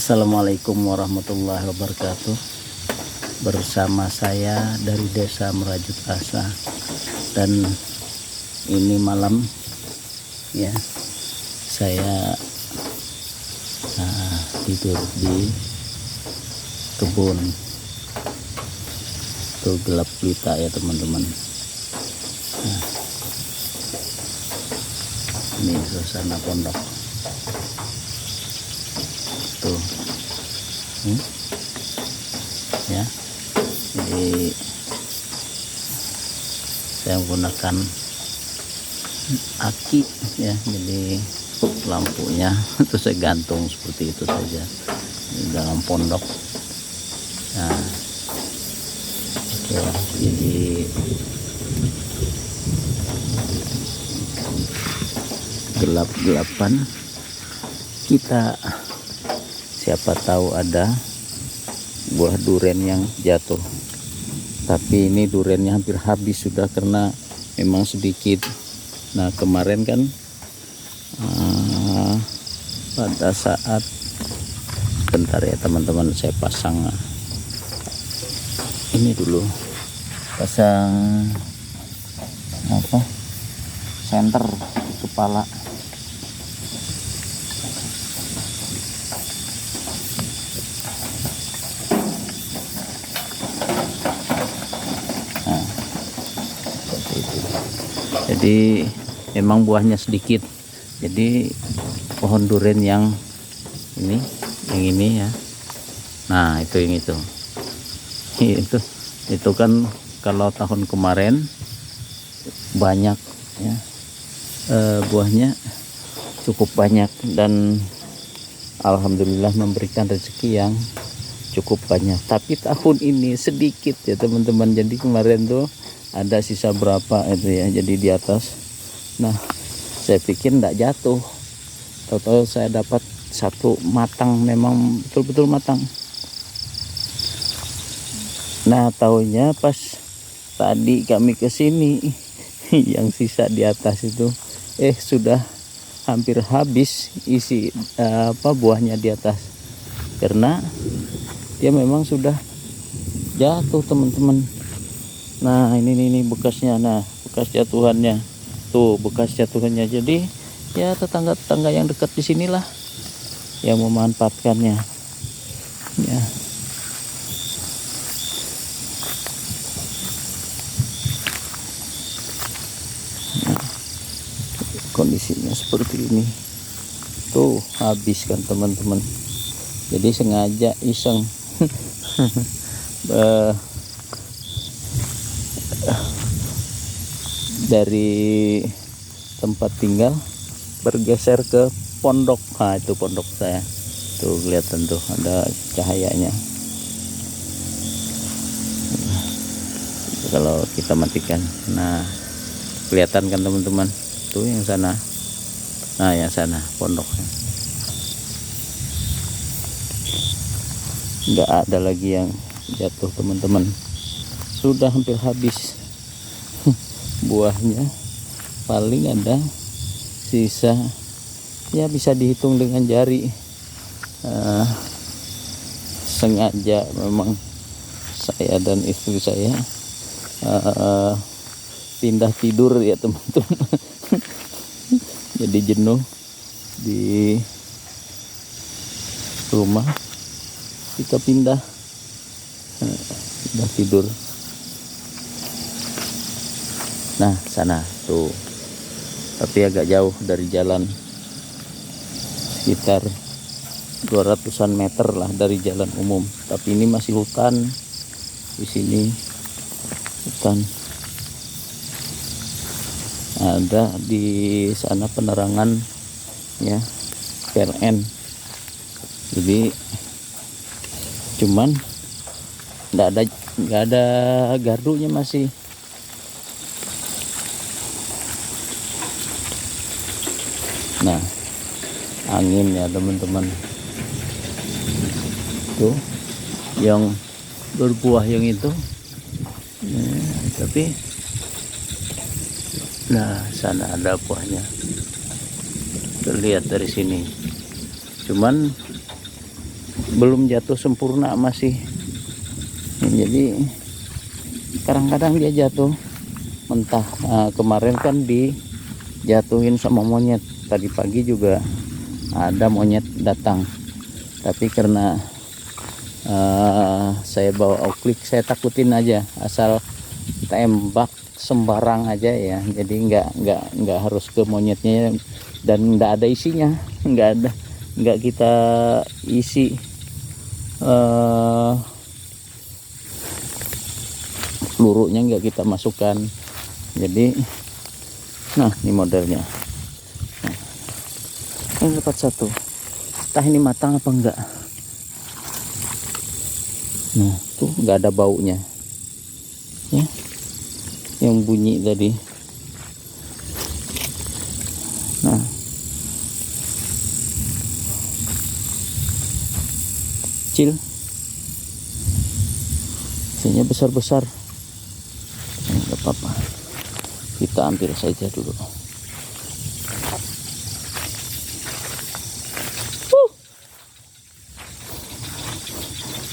Assalamualaikum warahmatullahi wabarakatuh. Bersama saya dari Desa Merajut Asa, dan ini malam ya, saya tidur di kebun. Tuh gelap gulita ya teman-teman. Nah, ini suasana pondok tuh. Ya, jadi saya menggunakan aki ya, jadi lampunya itu saya gantung seperti itu saja di dalam pondok. Nah, oke, jadi gelap-gelapan kita, siapa tahu ada buah duren yang jatuh, tapi ini durennya hampir habis sudah karena memang sedikit. Nah kemarin kan pada saat, bentar ya teman-teman, saya pasang ini dulu, pasang apa, senter di kepala. Jadi memang buahnya sedikit, jadi pohon duren yang ini ya. Nah itu yang itu kan kalau tahun kemarin banyak ya, buahnya cukup banyak dan alhamdulillah memberikan rezeki yang cukup banyak. Tapi tahun ini sedikit ya teman-teman. Jadi kemarin tuh ada sisa berapa itu ya, jadi di atas. Nah saya pikir enggak jatuh, tahu-tahu saya dapat satu matang, memang betul-betul matang. Nah taunya pas tadi kami ke sini yang sisa di atas itu sudah hampir habis isi buahnya di atas, karena dia memang sudah jatuh teman-teman. Nah ini bekasnya, nah bekas jatuhannya tuh, bekas jatuhannya. Jadi ya tetangga-tetangga yang dekat di sinilah yang memanfaatkannya ya. Nah, kondisinya seperti ini tuh, habis kan teman-teman. Jadi sengaja iseng dari tempat tinggal bergeser ke pondok. Nah itu pondok saya tuh, kelihatan tuh ada cahayanya. Kalau kita matikan, nah kelihatan kan teman-teman tuh yang sana. Nah yang sana pondoknya nggak ada lagi yang jatuh teman-teman, sudah hampir habis buahnya. Paling ada sisa ya, bisa dihitung dengan jari. Sengaja memang saya dan istri saya pindah tidur ya teman-teman. Jadi jenuh di rumah, kita pindah tidur. Nah sana tuh, tapi agak jauh dari jalan, sekitar 200-an meter lah dari jalan umum. Tapi ini masih hutan, di sini hutan. Ada di sana penerangan ya, PLN. Jadi cuman nggak ada gardunya masih. Nah angin ya teman-teman tuh yang berbuah yang itu. Tapi nah sana ada buahnya, terlihat dari sini. Cuman belum jatuh sempurna masih. Jadi kadang-kadang dia jatuh mentah. Kemarin kan dijatuhin sama monyet. Tadi pagi juga ada monyet datang, tapi karena saya bawa Oaklik, saya takutin aja, asal tembak sembarang aja ya. Jadi nggak harus ke monyetnya, dan nggak ada isinya, nggak kita isi pelurunya, nggak kita masukkan. Jadi nah ini modelnya. Ini dapat satu, entah ini matang apa enggak. Nah tuh nggak ada baunya ya, yang bunyi tadi. Nah kecil, isinya besar-besar, nggak apa-apa, kita ambil saja dulu.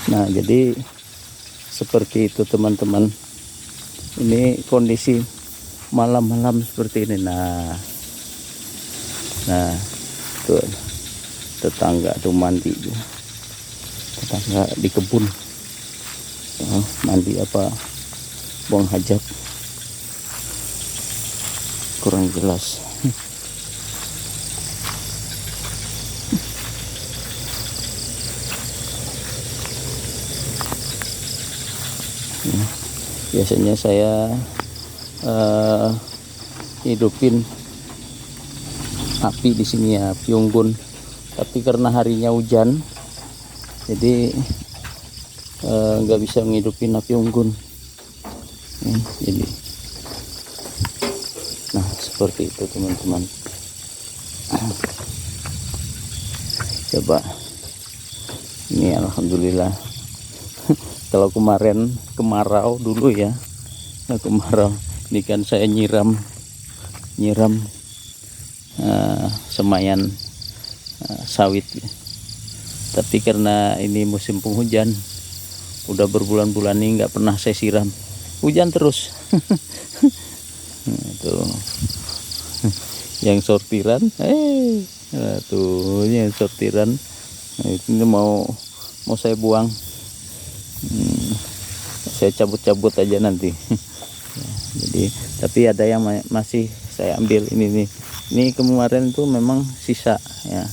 Nah jadi seperti itu teman-teman, ini kondisi malam-malam seperti ini. Nah tuh tetangga tuh mandi, tetangga di kebun mandi apa, buang hajat, kurang jelas. Biasanya saya hidupin api di sini ya, api unggun. Tapi karena harinya hujan, jadi nggak bisa ngidupin api unggun. Jadi, nah seperti itu teman-teman. Coba, ini alhamdulillah. Kalau kemarin kemarau dulu ya, kemarau ini kan saya nyiram semayan sawit. Tapi karena ini musim penghujan, udah berbulan-bulan ini nggak pernah saya siram, hujan terus. Tuh yang sortiran, tuh yang sortiran, ini mau saya buang. Saya cabut-cabut aja nanti. Jadi tapi ada yang masih saya ambil ini nih. Ini kemarin tuh memang sisa ya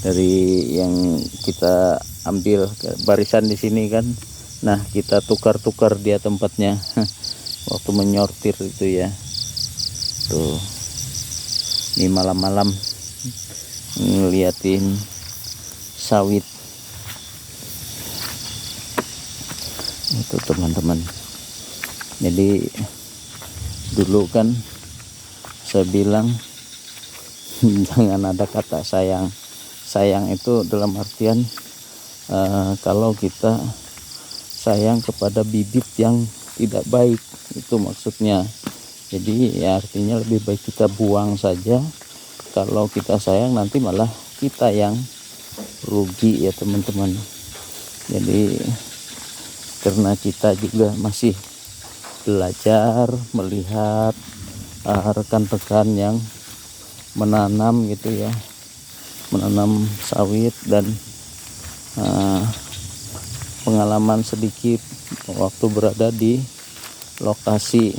dari yang kita ambil barisan di sini kan. Nah kita tukar-tukar dia tempatnya waktu menyortir itu ya. Tuh ini malam-malam ngeliatin sawit itu teman-teman. Jadi dulu kan saya bilang jangan ada kata sayang. Sayang itu dalam artian kalau kita sayang kepada bibit yang tidak baik, itu maksudnya. Jadi ya artinya lebih baik kita buang saja. Kalau kita sayang nanti malah kita yang rugi ya teman-teman. Jadi karena kita juga masih belajar melihat rekan-rekan yang menanam gitu ya, menanam sawit, dan pengalaman sedikit waktu berada di lokasi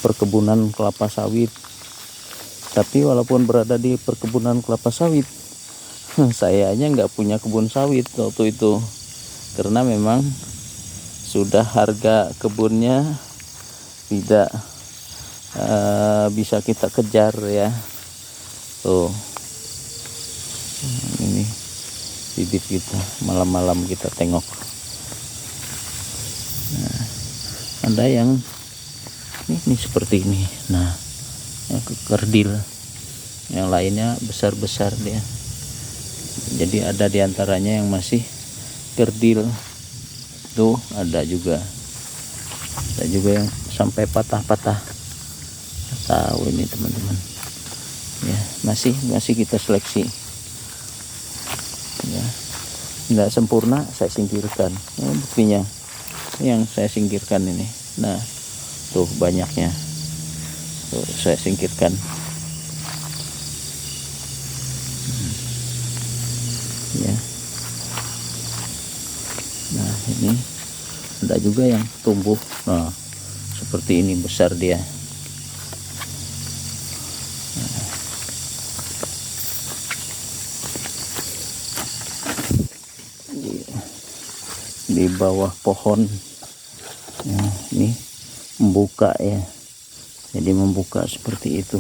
perkebunan kelapa sawit. Tapi walaupun berada di perkebunan kelapa sawit, sayanya nggak punya kebun sawit waktu itu, karena memang sudah harga kebunnya tidak bisa kita kejar ya. Tuh ini bibit kita, malam-malam kita tengok. Nah, ada yang ini seperti ini. Nah yang kerdil, yang lainnya besar-besar dia. Jadi ada diantaranya yang masih kerdil. Tuh ada juga yang sampai patah-patah. Tahu ini teman-teman ya, masih kita seleksi ya. nggak sempurna saya singkirkan. Nah, buktinya yang saya singkirkan ini. Nah, tuh banyaknya. Tuh, saya singkirkan. Ya. Nah, ini ada juga yang tumbuh. Nah, seperti ini besar dia. Di bawah pohon. Nah, ini membuka ya. Jadi membuka seperti itu.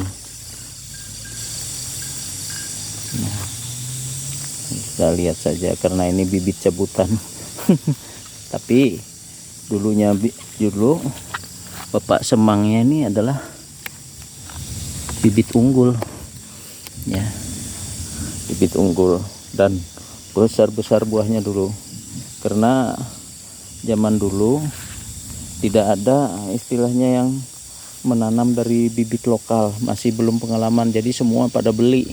Nah, kita lihat saja karena ini bibit cabutan. Tapi dulu Bapak Semangnya ini adalah bibit unggul ya, bibit unggul dan besar-besar buahnya dulu. Karena zaman dulu tidak ada istilahnya yang menanam dari bibit lokal, masih belum pengalaman, jadi semua pada beli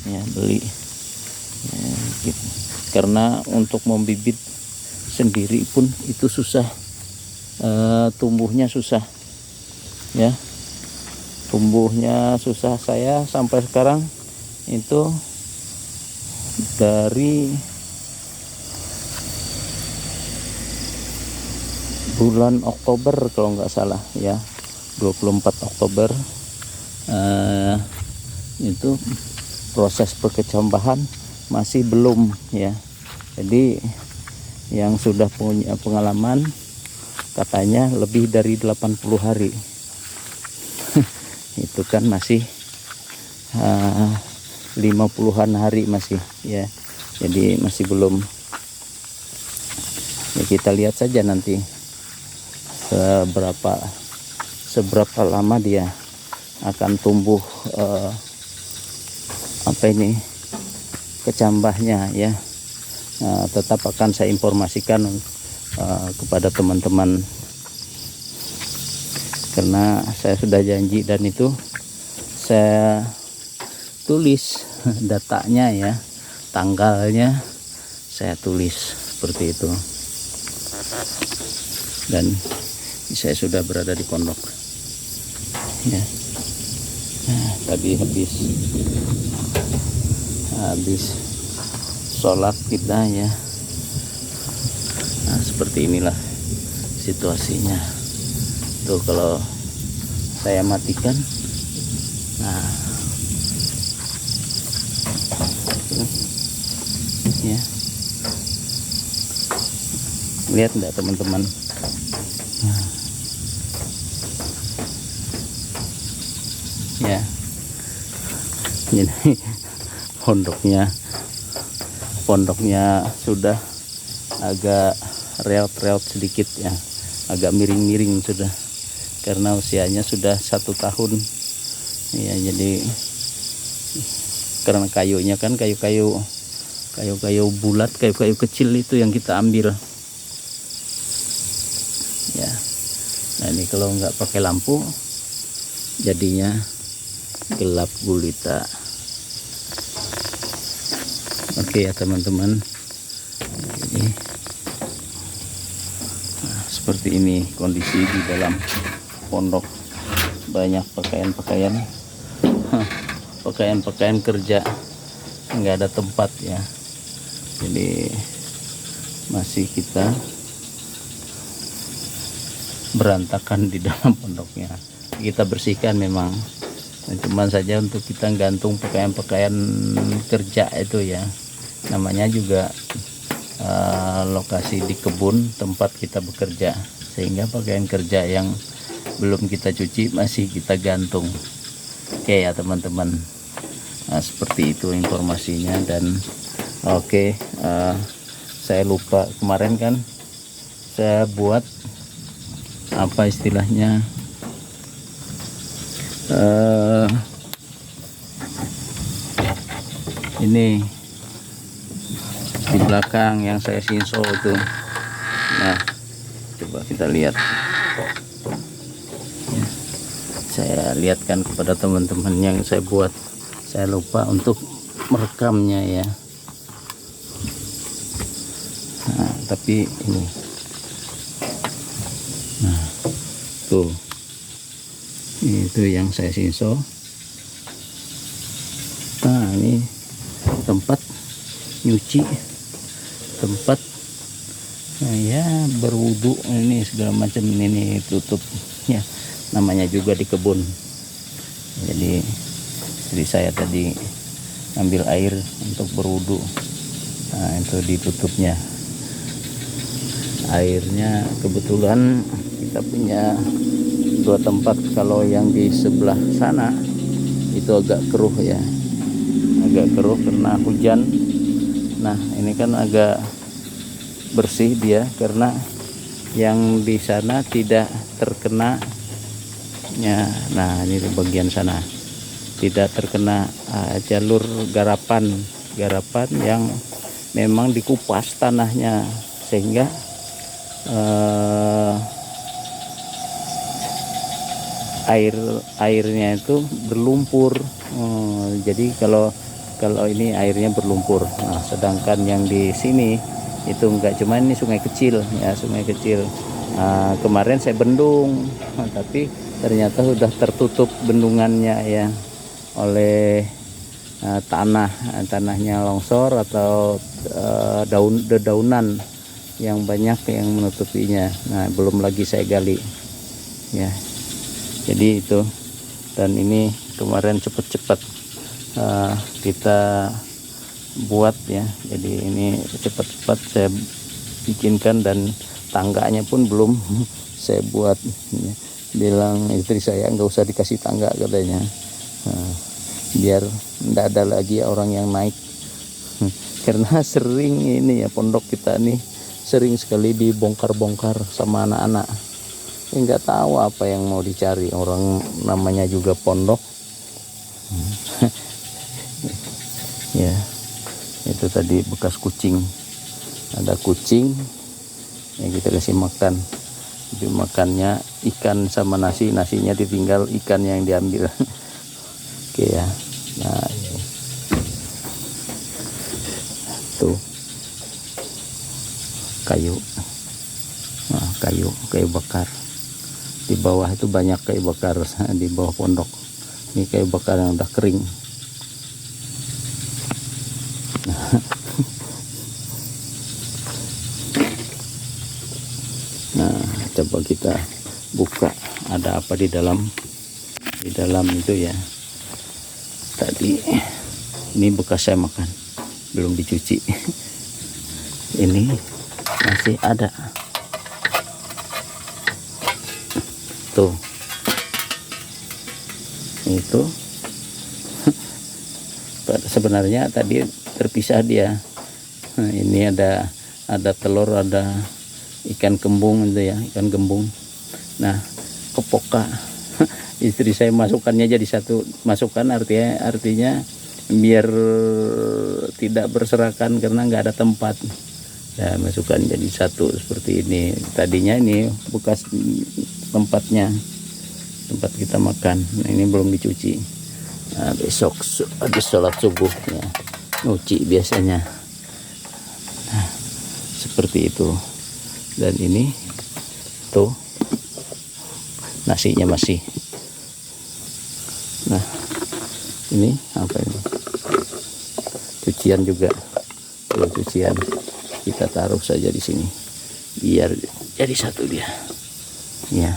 ya, beli ya, gitu. Karena untuk membibit sendiri pun itu susah, tumbuhnya susah ya, tumbuhnya susah. Saya sampai sekarang itu dari bulan Oktober kalau nggak salah ya, 24 Oktober itu proses perkecambahan masih belum ya. Jadi yang sudah punya pengalaman katanya lebih dari 80 hari. Itu kan masih 50-an hari masih ya, jadi masih belum ya. Kita lihat saja nanti seberapa lama dia akan tumbuh kecambahnya ya. Tetap akan saya informasikan kepada teman-teman, karena saya sudah janji dan itu saya tulis datanya ya, tanggalnya saya tulis seperti itu. Dan saya sudah berada di pondok ya. Nah, tadi habis sholat kita ya. Nah, seperti inilah situasinya tuh. Kalau saya matikan, nah ya, lihat enggak teman-teman? Nah, ya, jadi pondoknya sudah agak reot-reot sedikit ya, agak miring-miring sudah, karena usianya sudah 1 tahun ya. Jadi karena kayunya kan kayu-kayu bulat, kayu-kayu kecil itu yang kita ambil ya. Nah, ini kalau nggak pakai lampu jadinya gelap gulita. Oke ya teman-teman, ini nah, seperti ini kondisi di dalam pondok. Banyak pakaian kerja, nggak ada tempat ya. Jadi masih kita berantakan di dalam pondoknya. Kita bersihkan memang, cuman saja untuk kita gantung pakaian kerja itu ya. Namanya juga lokasi di kebun tempat kita bekerja, sehingga pakaian kerja yang belum kita cuci masih kita gantung. Oke ya teman-teman, nah, seperti itu informasinya. Dan oke, saya lupa kemarin kan saya buat apa istilahnya, ini di belakang yang saya sinso itu. Nah, coba kita lihat ya, saya lihatkan kepada teman-teman yang saya buat. Saya lupa untuk merekamnya ya. tapi ini. Nah, tuh. Itu yang saya sinso. Nah, ini tempat nyuci, tempat ya berwudu, ini segala macam ini tutup ya, namanya juga di kebun. Jadi istri saya tadi ambil air untuk berwudu. Nah, itu ditutupnya. Airnya kebetulan kita punya dua tempat. Kalau yang di sebelah sana itu agak keruh ya, agak keruh karena hujan. Nah, ini kan agak bersih dia karena yang di sana tidak terkena ya. Nah, ini di bagian sana tidak terkena jalur garapan yang memang dikupas tanahnya, sehingga airnya itu berlumpur. Jadi kalau ini airnya berlumpur. Nah, sedangkan yang di sini itu enggak, cuma ini sungai kecil ya, sungai kecil. Kemarin saya bendung, tapi ternyata sudah tertutup bendungannya ya oleh tanahnya longsor atau dedaunan yang banyak yang menutupinya. Nah, belum lagi saya gali ya. Jadi itu, dan ini kemarin cepat-cepat kita buat ya. Jadi ini cepat-cepat saya bikinkan, dan tangganya pun belum saya buat ya. Bilang istri saya nggak usah dikasih tangga katanya, biar tidak ada lagi orang yang naik. Karena sering ini ya, pondok kita nih sering sekali dibongkar-bongkar sama anak-anak. Nggak tahu apa yang mau dicari, orang namanya juga pondok. Ya, itu tadi bekas kucing, ada kucing yang kita kasih makan. Jadi makannya ikan sama nasi, nasinya ditinggal, ikan yang diambil. Oke ya. Nah, ini. Tuh kayu, nah, kayu bakar. Di bawah itu banyak kayu bakar, di bawah pondok. Ini kayu bakar yang udah kering. Nah, coba kita buka ada apa di dalam itu ya. Tadi ini bekas saya makan, belum dicuci. Ini masih ada tuh, itu sebenarnya tadi terpisah dia. Nah, ini ada telur, ada ikan kembung itu ya, ikan kembung. Nah, kepoka istri saya masukkannya jadi satu, masukkan artinya biar tidak berserakan karena nggak ada tempat. Ya, masukkan jadi satu seperti ini. Tadinya ini bekas tempat kita makan. Nah, ini belum dicuci. Nah, besok habis sholat subuh ya, nyuci biasanya. Nah, seperti itu. Dan ini tuh nasinya masih. Nah, ini apa ini? Cucian juga. Tuh, cucian kita taruh saja di sini biar jadi satu dia. Ya.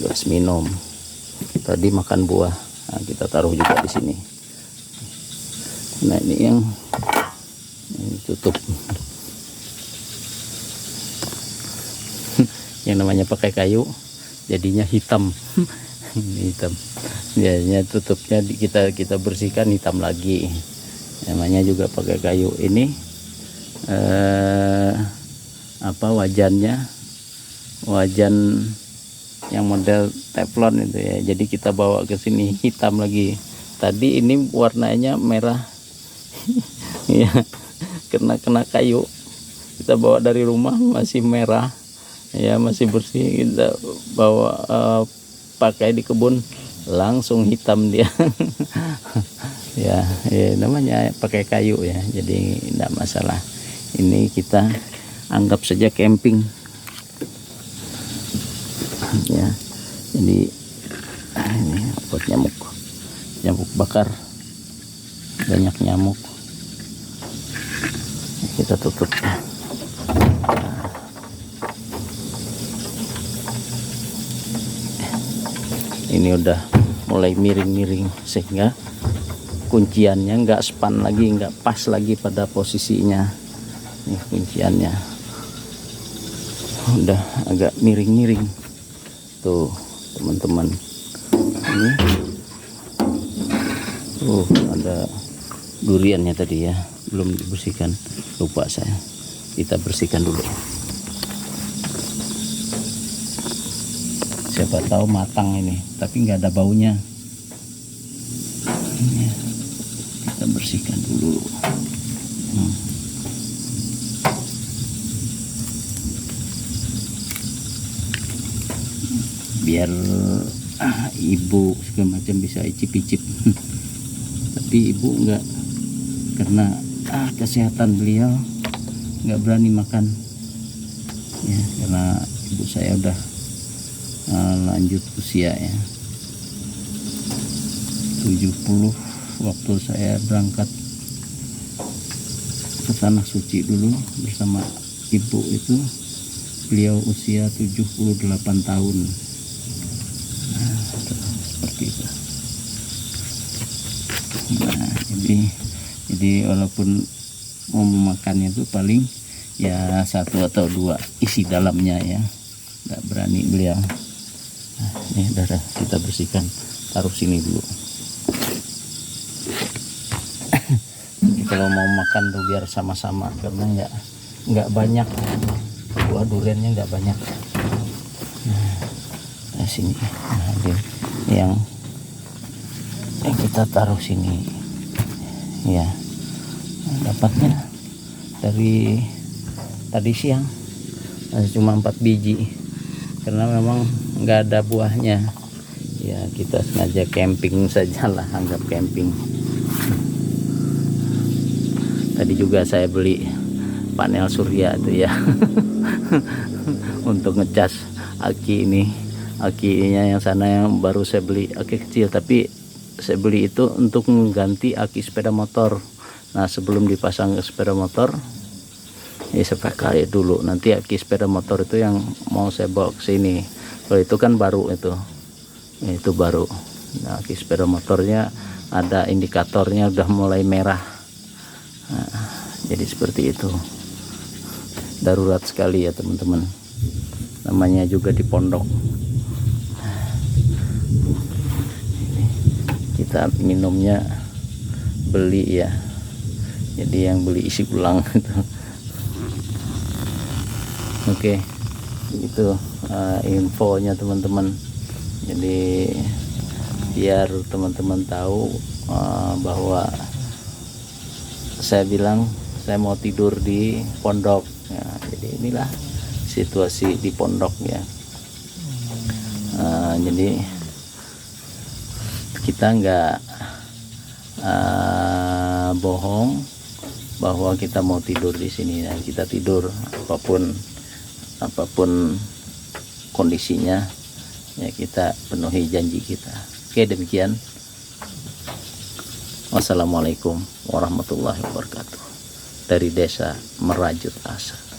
Gelas minum. Tadi makan buah. Nah, kita taruh juga di sini. Nah, ini yang tutup. Yang namanya pakai kayu jadinya hitam. Hitam. Biasanya tutupnya kita bersihkan, hitam lagi. Namanya juga pakai kayu. Ini wajan yang model teflon itu ya. Jadi kita bawa ke sini hitam lagi. Tadi ini warnanya merah. Ya, kena kayu. Kita bawa dari rumah masih merah. Ya, masih bersih. Kita bawa pakai di kebun langsung hitam dia. Ya, namanya pakai kayu ya, jadi tidak masalah. Ini kita anggap saja camping ya. Jadi ini buat nyamuk bakar, banyak nyamuk, kita tutup. Ini udah mulai miring-miring sehingga kunciannya nggak span lagi, nggak pas lagi pada posisinya. Ini kunciannya udah agak miring-miring tuh teman-teman. Ini ada duriannya tadi ya, belum dibersihkan, lupa saya. Kita bersihkan dulu, siapa tahu matang ini, tapi nggak ada baunya. Ini kita bersihkan dulu. Biar ibu segala macam bisa icip-icip. Tapi ibu enggak, karena kesehatan beliau nggak berani makan ya, karena ibu saya udah lanjut usia ya, 70 waktu saya berangkat ke tanah suci dulu bersama ibu itu, beliau usia 78 tahun. Nah, seperti itu. Nah, jadi walaupun mau memakannya itu paling ya 1 atau 2 isi dalamnya ya, nggak berani beliau. Nah, ini darah kita bersihkan, taruh sini dulu. Jadi kalau mau makan tuh biar sama-sama, karena nggak banyak buah duriannya, nggak banyak. Nah, sini, nah, yang kita taruh sini ya. Dapatnya dari tadi siang cuma 4 biji, karena memang nggak ada buahnya ya. Kita sengaja camping sajalah, anggap camping. Tadi juga saya beli panel surya itu ya untuk ngecas aki ini, akinya yang sana yang baru saya beli, aki kecil, tapi saya beli itu untuk mengganti aki sepeda motor. Nah, sebelum dipasang ke sepeda motor ya saya pakai dulu, nanti aki sepeda motor itu yang mau saya bawa ke sini. Kalau itu kan baru, itu baru. Nah, aki sepeda motornya ada indikatornya udah mulai merah. Nah, jadi seperti itu, darurat sekali ya teman-teman, namanya juga di pondok. Kita minumnya beli ya, jadi yang beli isi ulang gitu. Oke, itu infonya teman-teman. Jadi biar teman-teman tahu bahwa saya bilang saya mau tidur di pondok ya. Jadi inilah situasi di pondok ya. Jadi kita nggak bohong bahwa kita mau tidur di sini ya. Kita tidur apapun kondisinya ya, kita penuhi janji kita. Oke, demikian. Wassalamualaikum warahmatullahi wabarakatuh dari Desa Merajut Asa.